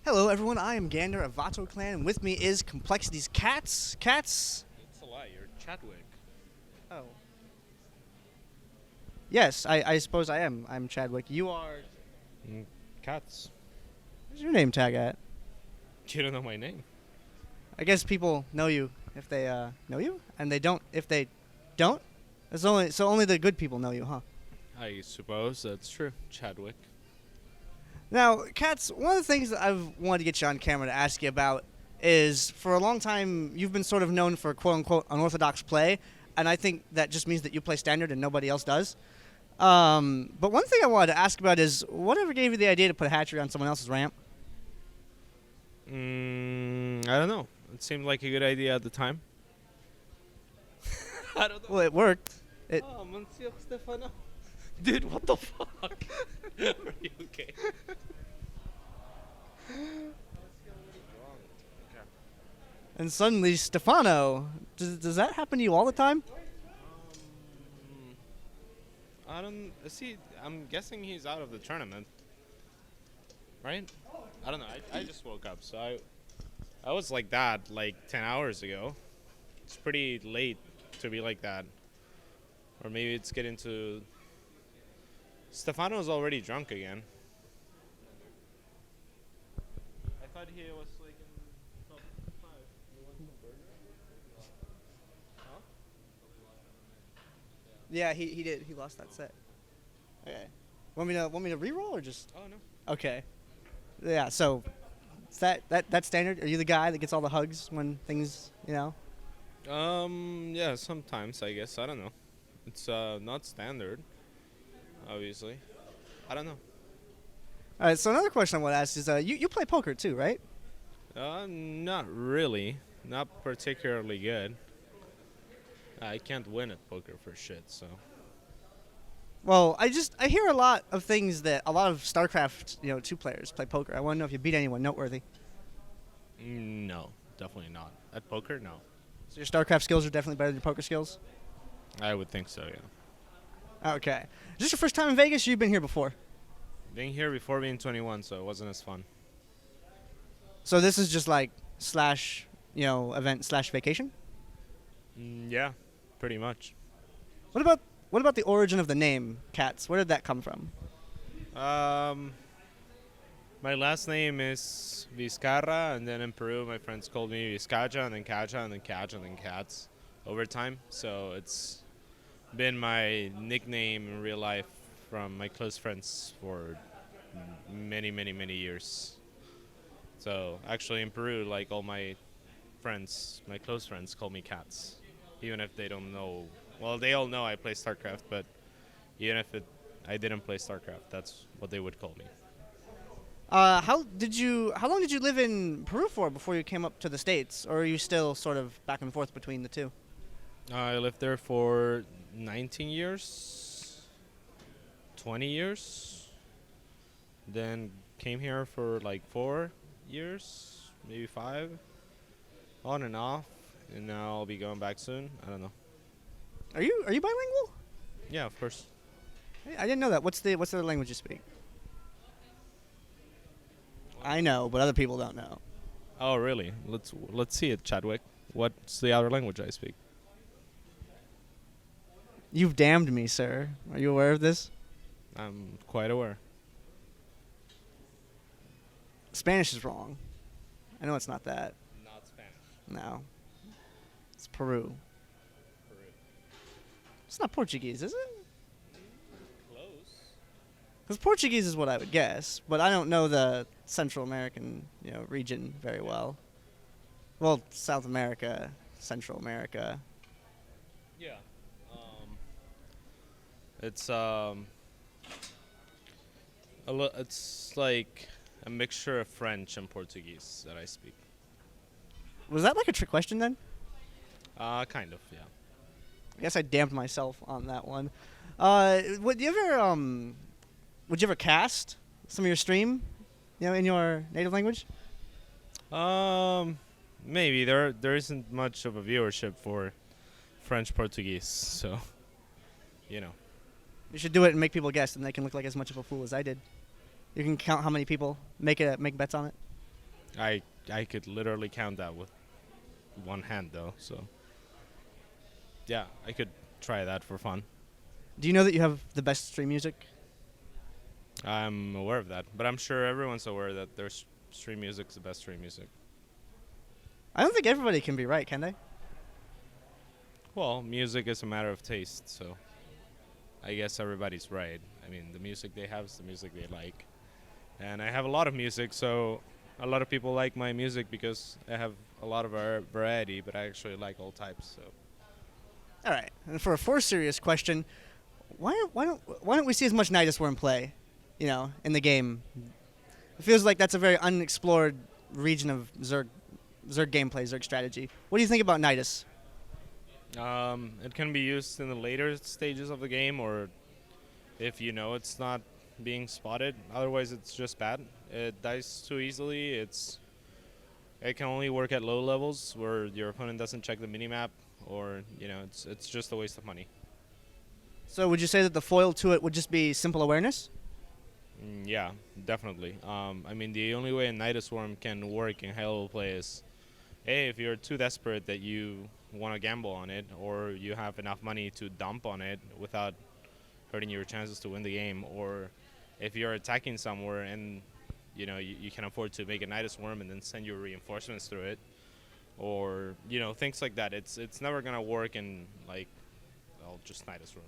Hello, everyone. I am Gander of VATOCLAN, and with me is Complexity's CatZ. CatZ. It's a lie. You're Chadwick. Oh. Yes, I suppose I am. I'm Chadwick. You are. Cats. Where's your name tag at? You don't know my name. I guess people know you if they know you, and they don't if they don't. It's only the good people know you, huh? I suppose that's true. Chadwick. Now, CatZ, one of the things that I've wanted to get you on camera to ask you about is, for a long time, you've been sort of known for quote-unquote unorthodox play, and I think that just means that you play standard and nobody else does. But one thing I wanted to ask about is, whatever gave you the idea to put a hatchery on someone else's ramp? I don't know. It seemed like a good idea at the time. I don't know. Well, it worked. Oh, Monsieur Stefano. Dude, what the fuck? Are you okay? And suddenly, Stefano, does that happen to you all the time? I don't see. I'm guessing he's out of the tournament, right? I don't know. I just woke up, so I was like that like 10 hours ago. It's pretty late to be like that, or maybe it's getting to. Stefano's already drunk again. I thought he was like in top 5. You want some burger? Huh? Yeah, he did. He lost that set. Okay. Want me to re-roll or just? Oh no. Okay. Yeah. So, is that standard? Are you the guy that gets all the hugs when things, Yeah, sometimes I guess. I don't know. It's not standard, obviously. I don't know. All right. So another question I want to ask is, you play poker too, right? Not really. Not particularly good. I can't win at poker for shit, so. Well, I hear a lot of things that a lot of StarCraft, 2 players play poker. I want to know if you beat anyone noteworthy. No, definitely not. At poker, no. So your StarCraft skills are definitely better than your poker skills? I would think so, yeah. Okay. Is this your first time in Vegas or you've been here before? Being here before being 21, so it wasn't as fun. So this is just like slash, event slash vacation? Yeah, pretty much. What about the origin of the name, CatZ? Where did that come from? My last name is Vizcarra, and then in Peru, my friends called me Vizcacha, and then Cacha, and then Catch, and then Cats over time. So it's been my nickname in real life from my close friends for many, many, many years. So actually in Peru, like all my friends, my close friends call me Cats, even if they don't know. Well, they all know I play StarCraft, but even if I didn't play StarCraft, that's what they would call me. How long did you live in Peru for before you came up to the States? Or are you still sort of back and forth between the two? I lived there for 19 years, 20 years, then came here for like 4 years, maybe 5, on and off, and now I'll be going back soon. I don't know. Are you bilingual? Yeah, of course. I didn't know that. What's the other language you speak? I know, but other people don't know. Oh, really? Let's see it, Chadwick. What's the other language I speak? You've damned me, sir. Are you aware of this? I'm quite aware. Spanish is wrong. I know it's not that. Not Spanish. No. It's Peru. Peru. It's not Portuguese, is it? Close. Because Portuguese is what I would guess, but I don't know the Central American, region very well. Well, South America, Central America. Yeah. It's it's like a mixture of French and Portuguese that I speak. Was that like a trick question then? Kind of, yeah. I guess I damned myself on that one. Would you ever cast some of your stream, in your native language? Maybe there isn't much of a viewership for French Portuguese, so you know. You should do it and make people guess, and they can look like as much of a fool as I did. You can count how many people make bets on it. I could literally count that with one hand though. So yeah, I could try that for fun. Do you know that you have the best stream music? I'm aware of that, but I'm sure everyone's aware that their stream music's the best stream music. I don't think everybody can be right, can they? Well, music is a matter of taste, so I guess everybody's right. I mean, the music they have is the music they like. And I have a lot of music, so a lot of people like my music because I have a lot of variety, but I actually like all types. So All right. And for a more serious question, why don't we see as much Nidus Worm play, in the game? It feels like that's a very unexplored region of Zerg gameplay, Zerg strategy. What do you think about Nidus? it can be used in the later stages of the game, or if you know it's not being spotted. Otherwise, it's just bad. It dies too easily. It can only work at low levels where your opponent doesn't check the minimap, or it's just a waste of money. So would you say that the foil to it would just be simple awareness? Yeah, definitely. I mean, the only way a Nidus Worm can work in high-level play is, A, if you're too desperate that you want to gamble on it, or you have enough money to dump on it without hurting your chances to win the game, or if you're attacking somewhere and you can afford to make a Nidus Worm and then send your reinforcements through it, or things like that. It's never gonna work in just Nidus Worm.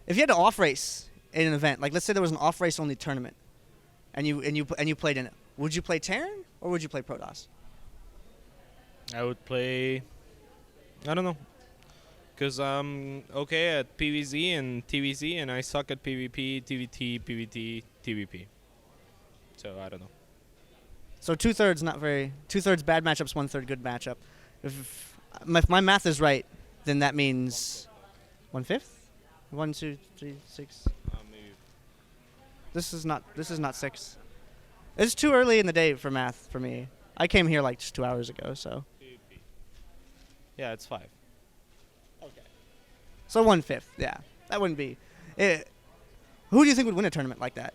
If you had to off race in an event, like let's say there was an off race only tournament, and you played in it, would you play Terran or would you play Protoss? I would play. I don't know. Because I'm okay at PvZ and TvZ, and I suck at PvP, TvT, PvT, TvP. So I don't know. So 2/3 2/3 bad matchups, 1/3 good matchup. If my math is right, then that means 1/5. 1, 2, 3, 6. Maybe. This is not 6. It's too early in the day for math for me. I came here like just 2 hours ago, so. PvP. Yeah, it's 5. Okay. So 1/5. Yeah, that wouldn't be. Who do you think would win a tournament like that?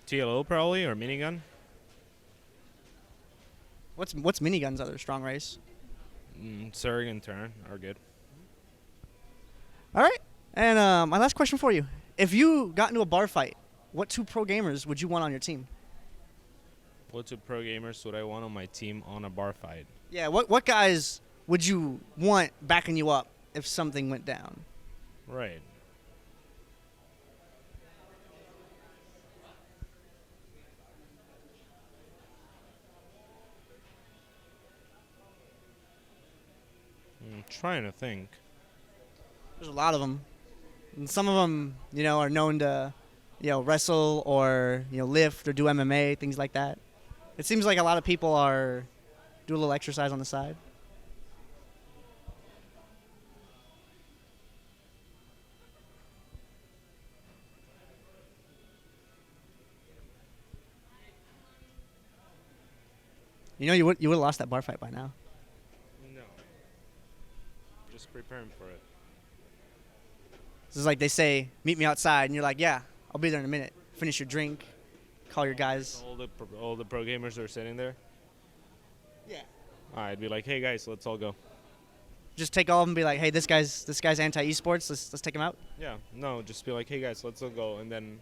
TLO probably, or minigun. What's minigun's other strong race? Zerg and Terran are good. All right. And my last question for you: if you got into a bar fight, what 2 pro gamers would you want on your team? What 2 pro gamers would I want on my team on a bar fight? Yeah. What guys would you want backing you up if something went down? Right. I'm trying to think. There's a lot of them. And some of them, are known to, wrestle or, lift or do MMA, things like that. It seems like a lot of people do a little exercise on the side. You would have lost that bar fight by now. No. Just preparing for it. This is like they say, meet me outside, and you're like, yeah, I'll be there in a minute. Finish your drink, call your guys. All the pro gamers are sitting there. Yeah. I'd be like, hey guys, let's all go. Just take all of them and be like, hey, this guy's anti-esports. Let's take him out. Yeah, no, just be like, hey guys, let's all go, and then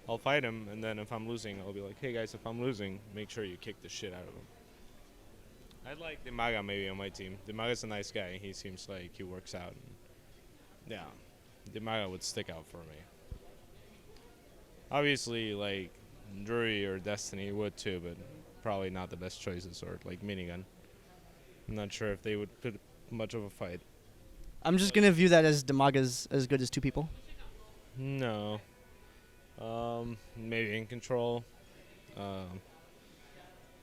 I'll fight him, and then if I'm losing, I'll be like, hey guys, if I'm losing, make sure you kick the shit out of him. I'd like Dimaga maybe on my team. Dimaga's a nice guy. He seems like he works out. Yeah, Dimaga would stick out for me. Obviously, like Drury or Destiny would too, but probably not the best choices, or like Minigun. I'm not sure if they would put much of a fight. I'm just going to view that as Dimaga's as good as 2 people. No. Maybe in control.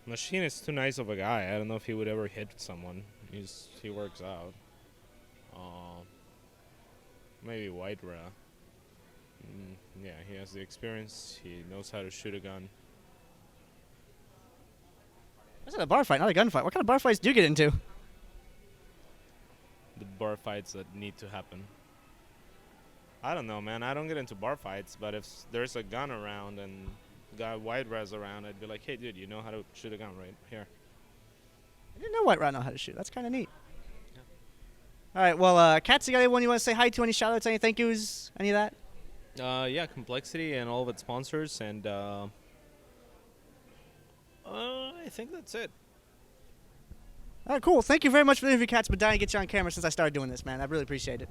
Machine is too nice of a guy. I don't know if he would ever hit someone. He works out. Maybe White Ra. Yeah, he has the experience. He knows how to shoot a gun. This is a bar fight, not a gunfight. What kind of bar fights do you get into? The bar fights that need to happen. I don't know, man. I don't get into bar fights, but if there's a gun around and got white res around, I'd be like, hey, dude, you know how to shoot a gun right here. I didn't know White Rat know how to shoot. That's kind of neat. All right, well, CatZ, you got anyone you want to say hi to? Any shout-outs, any thank yous, any of that? Yeah, Complexity and all of its sponsors, and I think that's it. All right, cool. Thank you very much for the interview, CatZ, but dying to get you on camera since I started doing this, man. I really appreciate it.